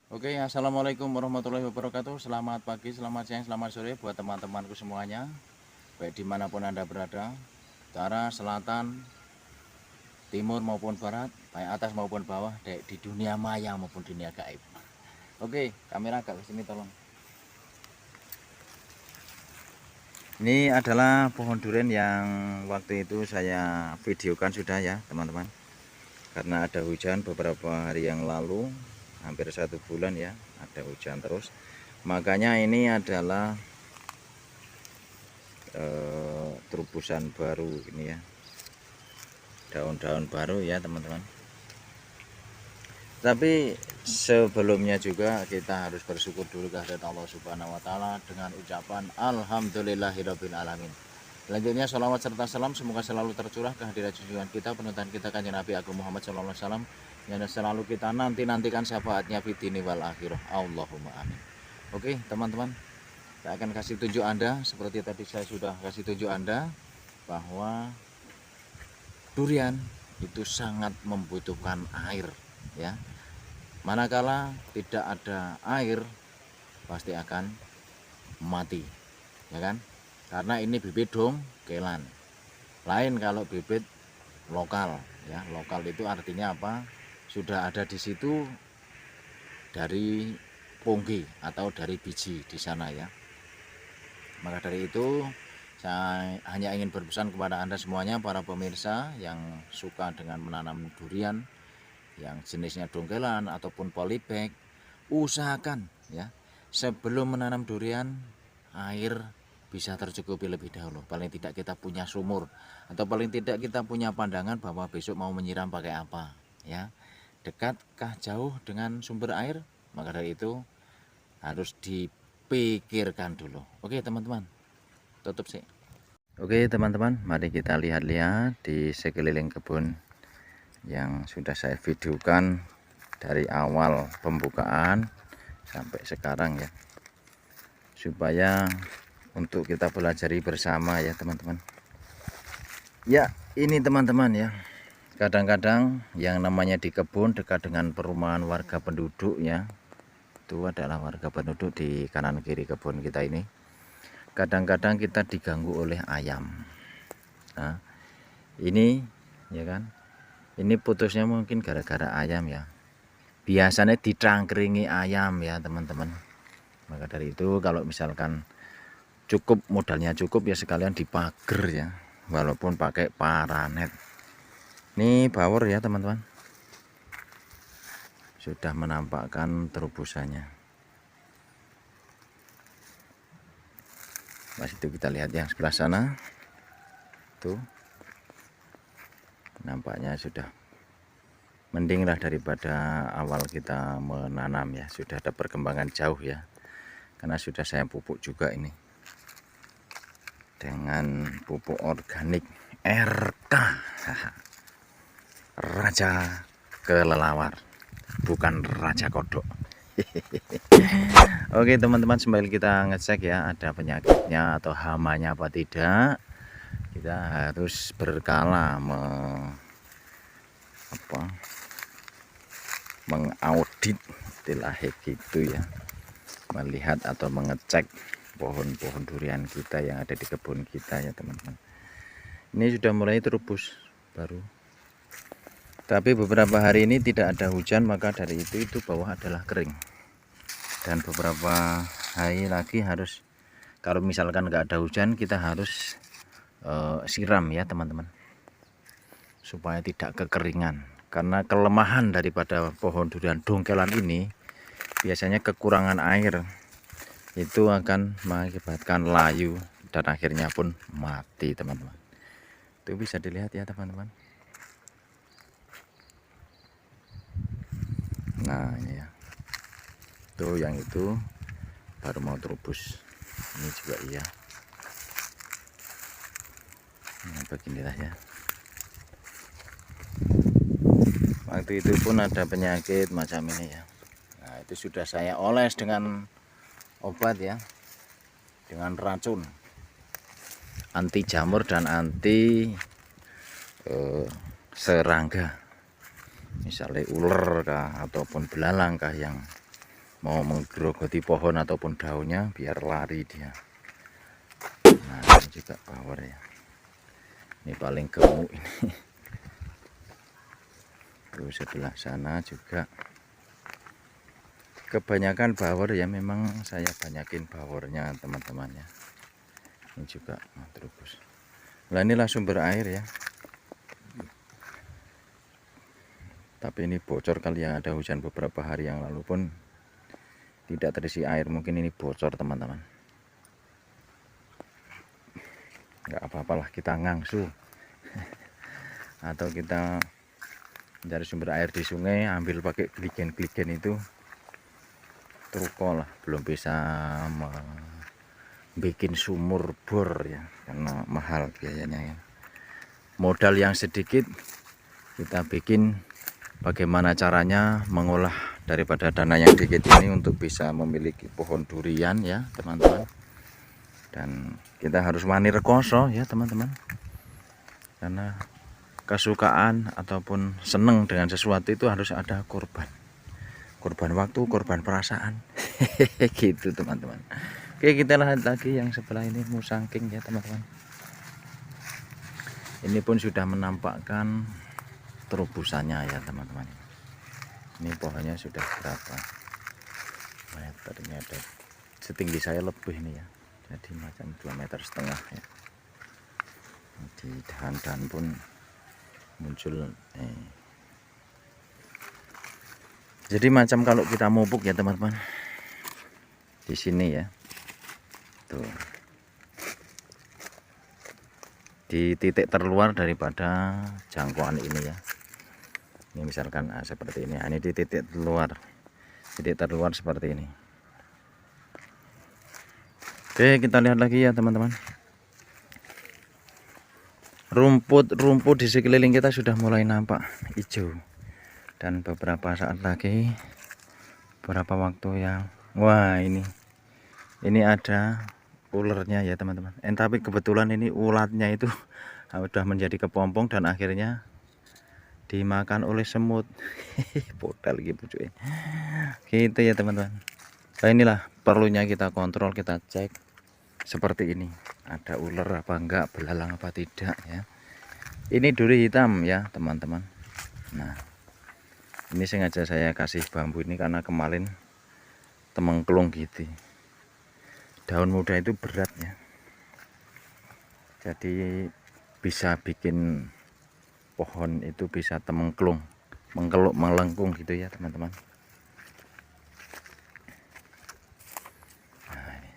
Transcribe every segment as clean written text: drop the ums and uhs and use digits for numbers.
Oke, assalamualaikum warahmatullahi wabarakatuh. Selamat pagi, selamat siang, selamat sore buat teman-temanku semuanya, baik dimanapun Anda berada, utara, selatan, timur maupun barat, baik atas maupun bawah, di dunia maya maupun dunia gaib. Oke, kamera agak kesini tolong. Ini adalah pohon durian yang waktu itu saya videokan sudah ya teman-teman. Karena ada hujan beberapa hari yang lalu, hampir 1 bulan ya, ada hujan terus. Makanya ini adalah terobosan baru ini ya, daun-daun baru ya teman-teman. Tapi sebelumnya juga kita harus bersyukur dulu kehadirat Allah Subhanahu wa taala dengan ucapan alhamdulillahirabbil alamin. Selanjutnya salawat serta salam semoga selalu tercurah kehadirat junjungan kita penuntun kita Kanjeng Nabi Agung Muhammad sallallahu alaihi wasallam yang selalu kita nantikan syafaatnya fitini wal akhirah. Allahumma amin. Oke teman-teman, saya akan kasih tunjuk Anda seperti tadi saya sudah kasih tunjuk Anda bahwa durian itu sangat membutuhkan air ya. Manakala tidak ada air pasti akan mati ya kan, karena ini bibit dongkelan. Lain kalau bibit lokal ya. Lokal itu artinya apa? Sudah ada di situ dari pongki atau dari biji di sana ya. Maka dari itu saya hanya ingin berpesan kepada Anda semuanya para pemirsa yang suka dengan menanam durian yang jenisnya dongkelan ataupun polybag, usahakan ya sebelum menanam durian air bisa tercukupi lebih dahulu. Paling tidak kita punya sumur atau paling tidak kita punya pandangan bahwa besok mau menyiram pakai apa ya. Dekatkah jauh dengan sumber air? Maka dari itu harus dipikirkan dulu. Oke teman-teman, tutup sih. Oke teman-teman, mari kita lihat-lihat di sekeliling kebun yang sudah saya videokan dari awal pembukaan sampai sekarang ya, supaya untuk kita pelajari bersama ya teman-teman. Ya ini teman-teman ya, kadang-kadang yang namanya di kebun dekat dengan perumahan warga penduduk ya, itu adalah warga penduduk di kanan kiri kebun kita ini. Kadang-kadang kita diganggu oleh ayam. Nah ini ya kan, ini putusnya mungkin gara-gara ayam ya. Biasanya dicangkringi ayam ya teman-teman. Maka dari itu kalau misalkan cukup, modalnya cukup ya sekalian dipager ya, walaupun pakai paranet. Ini bawor ya teman-teman, sudah menampakkan terobosannya. Pas itu kita lihat yang sebelah sana tuh, nampaknya sudah mending lah daripada awal kita menanam ya. Sudah ada perkembangan jauh ya, karena sudah saya pupuk juga ini dengan pupuk organik RK Raja Kelelawar, bukan Raja Kodok. Oke teman-teman, sambil kita ngecek ya ada penyakitnya atau hamanya apa tidak, kita harus berkala mengaudit istilahnya gitu ya, melihat atau mengecek pohon-pohon durian kita yang ada di kebun kita ya teman-teman. Ini sudah mulai terubus baru, tapi beberapa hari ini tidak ada hujan, maka dari itu bawah adalah kering. Dan beberapa hari lagi harus, kalau misalkan nggak ada hujan, kita harus siram ya teman-teman, supaya tidak kekeringan. Karena kelemahan daripada pohon durian dongkelan ini biasanya kekurangan air, itu akan mengakibatkan layu dan akhirnya pun mati teman-teman. Itu bisa dilihat ya teman-teman. Nah ini ya, tuh yang itu baru mau terubus, ini juga iya. Nah beginilah ya, waktu itu pun ada penyakit macam ini ya. Nah itu sudah saya oles dengan obat ya, dengan racun anti jamur dan anti serangga, misalnya ular kah ataupun belalang kah yang mau menggerogoti pohon ataupun daunnya biar lari dia. Nah, ini juga bawor ya, ini paling gemuk ini. Tuh sebelah sana juga kebanyakan bawor ya, memang saya banyakin bawornya teman-teman ya. Ini juga terus. Nah, inilah sumber air ya, tapi ini bocor kali ya, ada hujan beberapa hari yang lalu pun tidak terisi air, mungkin ini bocor teman-teman. Nggak apa-apalah, kita ngangsu atau kita mencari sumber air di sungai, ambil pakai gligen-gligen itu truko lah, belum bisa bikin sumur bor ya, karena mahal biayanya ya. Modal yang sedikit kita bikin, bagaimana caranya mengolah daripada dana yang sedikit ini untuk bisa memiliki pohon durian ya teman-teman. Dan kita harus wani rekoso ya teman-teman, karena kesukaan ataupun seneng dengan sesuatu itu harus ada korban waktu, korban perasaan. Gitu teman-teman. Oke, kita lihat lagi yang sebelah ini, musangking ya teman-teman. Ini pun sudah menampakkan terobosannya ya teman-teman. Ini pohonnya sudah berapa meter, ini ada setinggi saya lebih nih ya, jadi macam 2,5 meter ya. Di dahan-dahan pun muncul jadi macam kalau kita mupuk ya teman-teman, di sini ya tuh, di titik terluar daripada jangkauan ini ya. Ini misalkan seperti ini, ini di titik terluar seperti ini. Oke, kita lihat lagi ya teman-teman. Rumput di sekeliling kita sudah mulai nampak hijau, dan beberapa saat lagi, beberapa waktu yang ini ada ulernya ya teman-teman. Tapi kebetulan ini ulatnya itu sudah menjadi kepompong dan akhirnya dimakan oleh semut. Podal gitu cuy. Gitu ya teman-teman. Nah, inilah perlunya kita kontrol, kita cek seperti ini, ada ular apa enggak, belalang apa tidak ya. Ini duri hitam ya teman-teman. Nah, ini sengaja saya kasih bambu ini karena kemarin temengklung gitu. Daun muda itu berat ya, jadi bisa bikin pohon itu bisa temengklung, melengkung gitu ya teman-teman. Nah, ini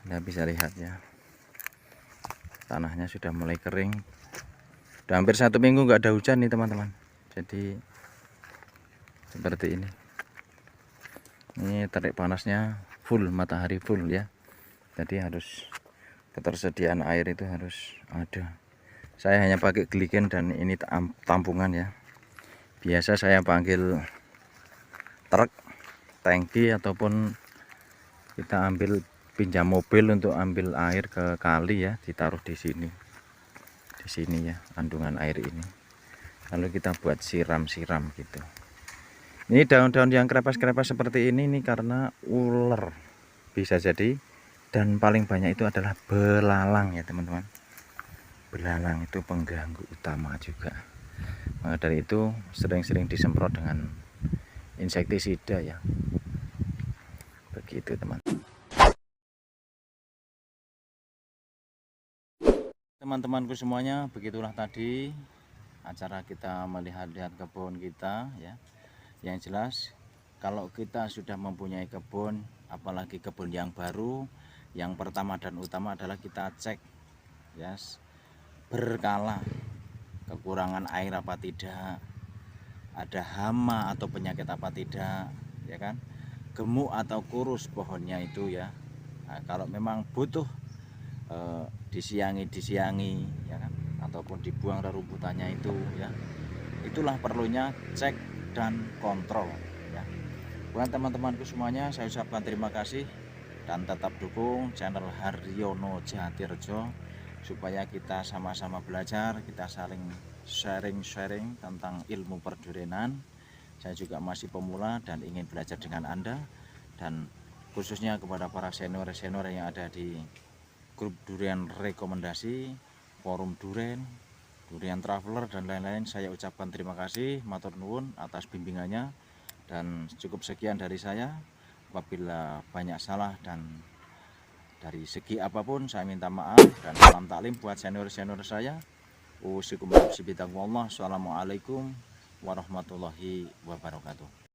Anda bisa lihat ya, tanahnya sudah mulai kering. Udah hampir 1 minggu nggak ada hujan nih teman-teman, jadi seperti ini. Ini terik panasnya full, matahari full ya, jadi harus ketersediaan air itu harus ada. Saya hanya pakai gligen dan ini tampungan ya. Biasa saya panggil truk, tangki, ataupun kita ambil pinjam mobil untuk ambil air ke kali ya, ditaruh di sini. Di sini ya kandungan air ini. Lalu kita buat siram-siram gitu. Ini daun-daun yang krepas-krepas seperti ini karena ular bisa jadi, dan paling banyak itu adalah belalang ya teman-teman. Belalang itu pengganggu utama juga. Maka dari itu sering-sering disemprot dengan insektisida ya. Begitu teman-temanku semuanya, begitulah tadi acara kita melihat-lihat kebun kita ya. Yang jelas kalau kita sudah mempunyai kebun, apalagi kebun yang baru, yang pertama dan utama adalah kita cek ya, berkala kekurangan air apa tidak, ada hama atau penyakit apa tidak ya kan, gemuk atau kurus pohonnya itu ya. Nah, kalau memang butuh disiangi ya kan, ataupun dibuang rerumputannya itu ya, itulah perlunya cek dan kontrol ya. Buat teman-temanku semuanya, saya ucapkan terima kasih dan tetap dukung channel Haryono Jatirejo supaya kita sama-sama belajar, kita saling sharing-sharing tentang ilmu perdurianan Saya juga masih pemula dan ingin belajar dengan Anda, dan khususnya kepada para senior-senior yang ada di grup Durian Rekomendasi, forum Durian Traveler dan lain-lain. Saya ucapkan terima kasih, matur nuwun atas bimbingannya, dan cukup sekian dari saya. Apabila banyak salah dan dari segi apapun saya minta maaf, dan salam taklim buat senior-senior saya. Assalamualaikum warahmatullahi wabarakatuh.